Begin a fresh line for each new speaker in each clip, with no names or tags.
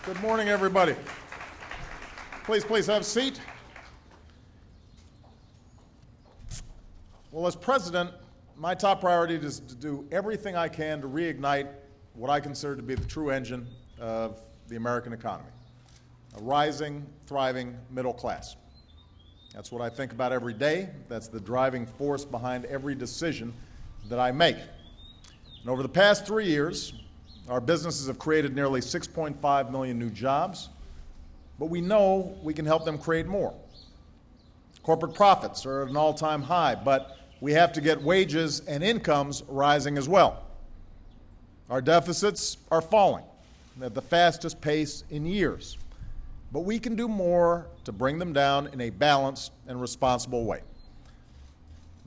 Good morning, everybody. Please have a seat. Well, as president, my top priority is to do everything I can to reignite what I consider to be the true engine of the American economy, a rising, thriving middle class. That's what I think about every day. That's the driving force behind every decision that I make. And over the past 3 years, our businesses have created nearly 6.5 million new jobs, but we know we can help them create more. Corporate profits are at an all-time high, but we have to get wages and incomes rising as well. Our deficits are falling at the fastest pace in years, but we can do more to bring them down in a balanced and responsible way.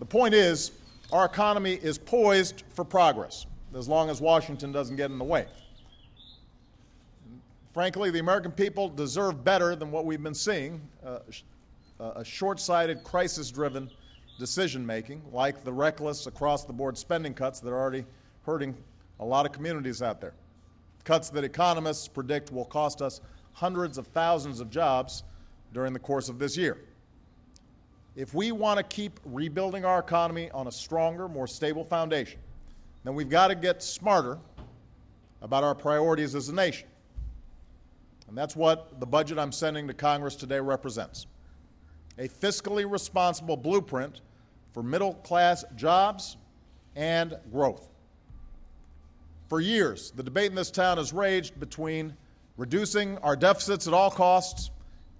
The point is, our economy is poised for progress, as long as Washington doesn't get in the way. Frankly, the American people deserve better than what we've been seeing, a short-sighted, crisis-driven decision-making, like the reckless, across-the-board spending cuts that are already hurting a lot of communities out there. Cuts that economists predict will cost us hundreds of thousands of jobs during the course of this year. If we want to keep rebuilding our economy on a stronger, more stable foundation, then we've got to get smarter about our priorities as a nation. And that's what the budget I'm sending to Congress today represents. A fiscally responsible blueprint for middle-class jobs and growth. For years, the debate in this town has raged between reducing our deficits at all costs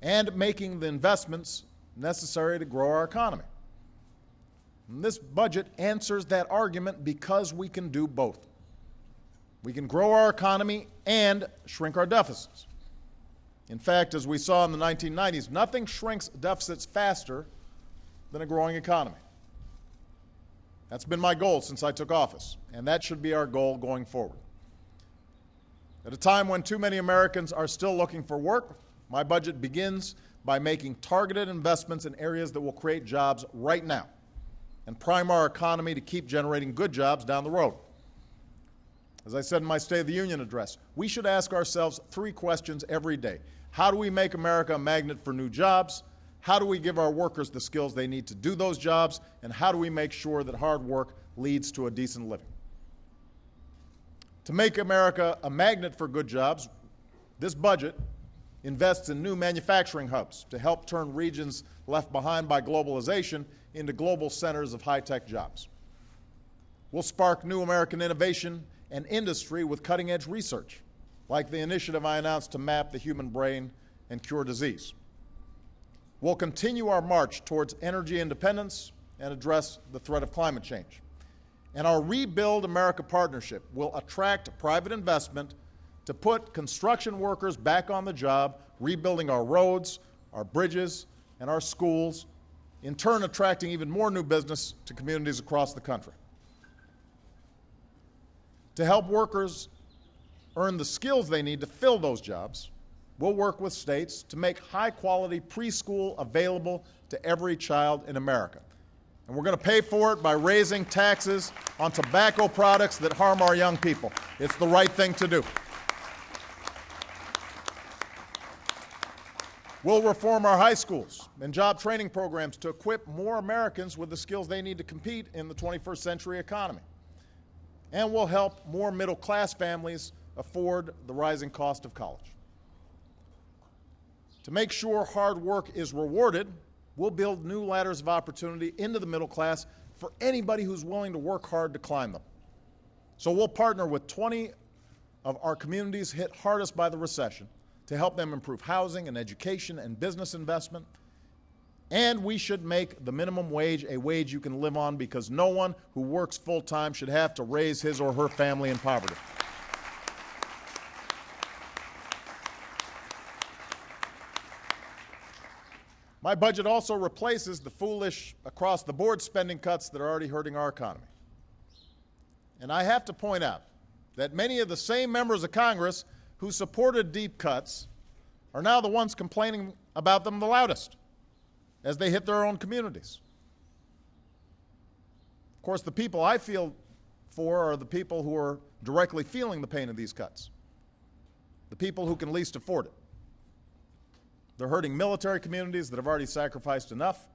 and making the investments necessary to grow our economy. And this budget answers that argument because we can do both. We can grow our economy and shrink our deficits. In fact, as we saw in the 1990s, nothing shrinks deficits faster than a growing economy. That's been my goal since I took office, and that should be our goal going forward. At a time when too many Americans are still looking for work, my budget begins by making targeted investments in areas that will create jobs right now and prime our economy to keep generating good jobs down the road. As I said in my State of the Union address, we should ask ourselves 3 questions every day. How do we make America a magnet for new jobs? How do we give our workers the skills they need to do those jobs? And how do we make sure that hard work leads to a decent living? To make America a magnet for good jobs, this budget invests in new manufacturing hubs to help turn regions left behind by globalization into global centers of high-tech jobs. We'll spark new American innovation and industry with cutting-edge research, like the initiative I announced to map the human brain and cure disease. We'll continue our march towards energy independence and address the threat of climate change. And our Rebuild America partnership will attract private investment to put construction workers back on the job, rebuilding our roads, our bridges, and our schools, in turn attracting even more new business to communities across the country. To help workers earn the skills they need to fill those jobs, we'll work with states to make high-quality preschool available to every child in America. And we're going to pay for it by raising taxes on tobacco products that harm our young people. It's the right thing to do. We'll reform our high schools and job training programs to equip more Americans with the skills they need to compete in the 21st century economy. And we'll help more middle-class families afford the rising cost of college. To make sure hard work is rewarded, we'll build new ladders of opportunity into the middle class for anybody who's willing to work hard to climb them. So we'll partner with 20 of our communities hit hardest by the recession to help them improve housing and education and business investment. And we should make the minimum wage a wage you can live on, because no one who works full-time should have to raise his or her family in poverty. My budget also replaces the foolish across-the-board spending cuts that are already hurting our economy. And I have to point out that many of the same members of Congress who supported deep cuts are now the ones complaining about them the loudest as they hit their own communities. Of course, the people I feel for are the people who are directly feeling the pain of these cuts. the people who can least afford it. They're hurting military communities that have already sacrificed enough.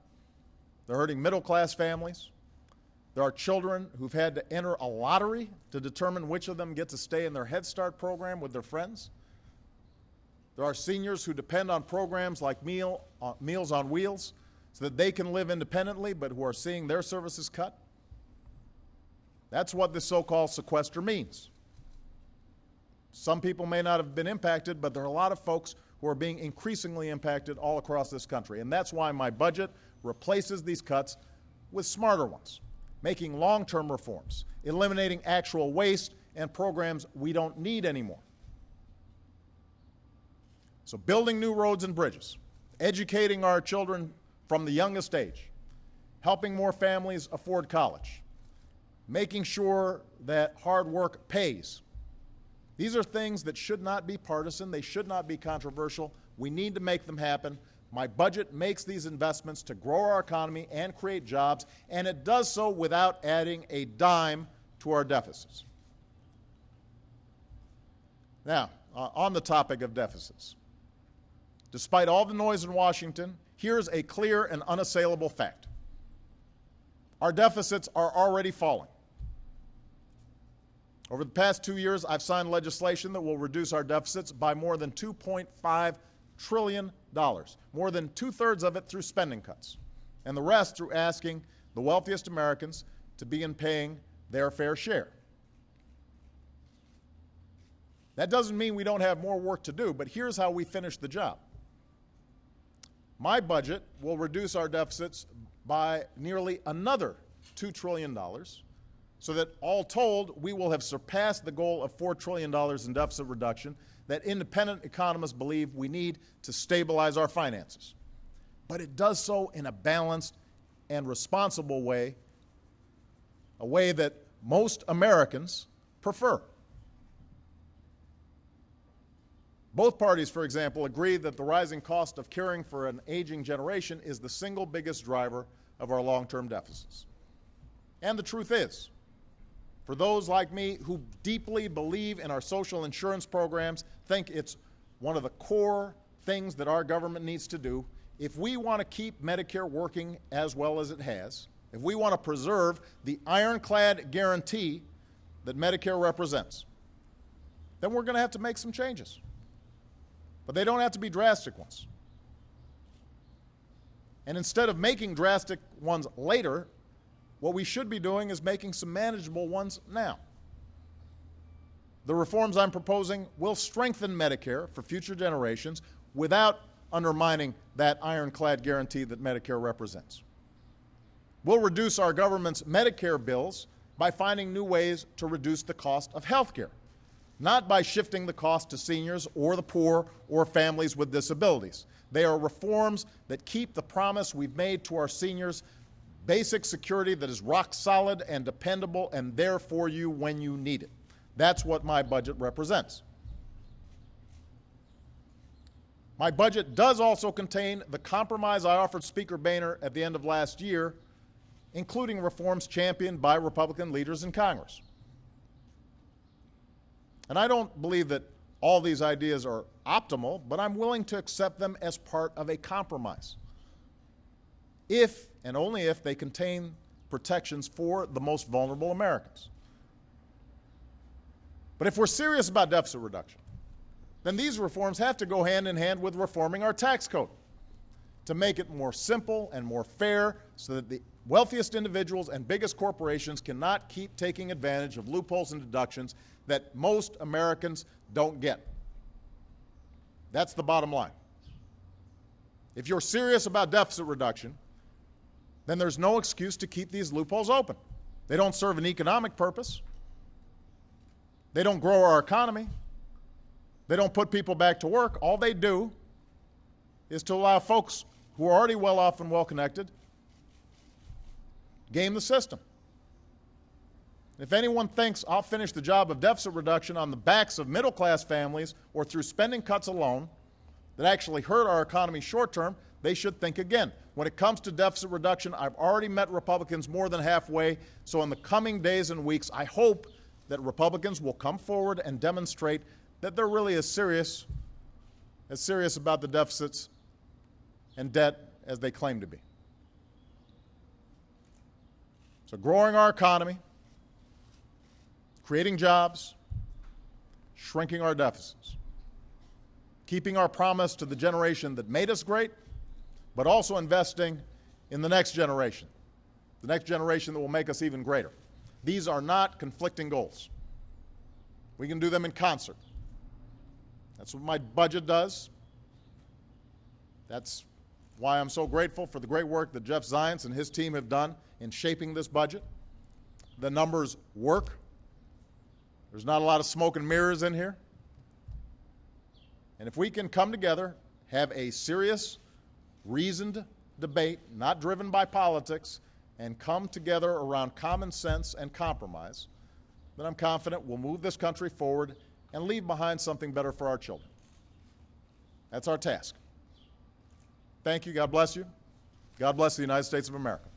They're hurting middle-class families. There are children who've had to enter a lottery to determine which of them get to stay in their Head Start program with their friends. There are seniors who depend on programs like Meals on Wheels so that they can live independently, but who are seeing their services cut. That's what this so-called sequester means. Some people may not have been impacted, but there are a lot of folks who are being increasingly impacted all across this country. And that's why my budget replaces these cuts with smarter ones, making long-term reforms, eliminating actual waste and programs we don't need anymore. So building new roads and bridges, educating our children from the youngest age, helping more families afford college, making sure that hard work pays. These are things that should not be partisan. They should not be controversial. We need to make them happen. My budget makes these investments to grow our economy and create jobs, and it does so without adding a dime to our deficits. Now, on the topic of deficits, despite all the noise in Washington, here's a clear and unassailable fact. Our deficits are already falling. Over the past 2 years, I've signed legislation that will reduce our deficits by more than $2.5 trillion, more than two-thirds of it through spending cuts, and the rest through asking the wealthiest Americans to begin paying their fair share. That doesn't mean we don't have more work to do, but here's how we finish the job. My budget will reduce our deficits by nearly another $2 trillion, so that all told, we will have surpassed the goal of $4 trillion in deficit reduction that independent economists believe we need to stabilize our finances. But it does so in a balanced and responsible way, a way that most Americans prefer. Both parties, for example, agree that the rising cost of caring for an aging generation is the single biggest driver of our long-term deficits. And the truth is, for those like me who deeply believe in our social insurance programs, think it's one of the core things that our government needs to do, if we want to keep Medicare working as well as it has, if we want to preserve the ironclad guarantee that Medicare represents, then we're going to have to make some changes. But they don't have to be drastic ones. And instead of making drastic ones later, what we should be doing is making some manageable ones now. The reforms I'm proposing will strengthen Medicare for future generations without undermining that ironclad guarantee that Medicare represents. We'll reduce our government's Medicare bills by finding new ways to reduce the cost of health care, not by shifting the cost to seniors or the poor or families with disabilities. They are reforms that keep the promise we've made to our seniors, basic security that is rock solid and dependable and there for you when you need it. That's what my budget represents. My budget does also contain the compromise I offered Speaker Boehner at the end of last year, including reforms championed by Republican leaders in Congress. And I don't believe that all these ideas are optimal, but I'm willing to accept them as part of a compromise, if and only if they contain protections for the most vulnerable Americans. But if we're serious about deficit reduction, then these reforms have to go hand in hand with reforming our tax code to make it more simple and more fair so that the wealthiest individuals and biggest corporations cannot keep taking advantage of loopholes and deductions that most Americans don't get. That's the bottom line. If you're serious about deficit reduction, then there's no excuse to keep these loopholes open. They don't serve an economic purpose. They don't grow our economy. They don't put people back to work. All they do is to allow folks who are already well off and well connected game the system. If anyone thinks I'll finish the job of deficit reduction on the backs of middle-class families or through spending cuts alone that actually hurt our economy short-term, they should think again. When it comes to deficit reduction, I've already met Republicans more than halfway, so in the coming days and weeks, I hope that Republicans will come forward and demonstrate that they're really as serious about the deficits and debt as they claim to be. So growing our economy, creating jobs, shrinking our deficits, keeping our promise to the generation that made us great, but also investing in the next generation that will make us even greater. These are not conflicting goals. We can do them in concert. That's what my budget does. That's why I'm so grateful for the great work that Jeff Zients and his team have done in shaping this budget. The numbers work. There's not a lot of smoke and mirrors in here. And if we can come together, have a serious, reasoned debate, not driven by politics, and come together around common sense and compromise, then I'm confident we'll move this country forward and leave behind something better for our children. That's our task. Thank you. God bless you. God bless the United States of America.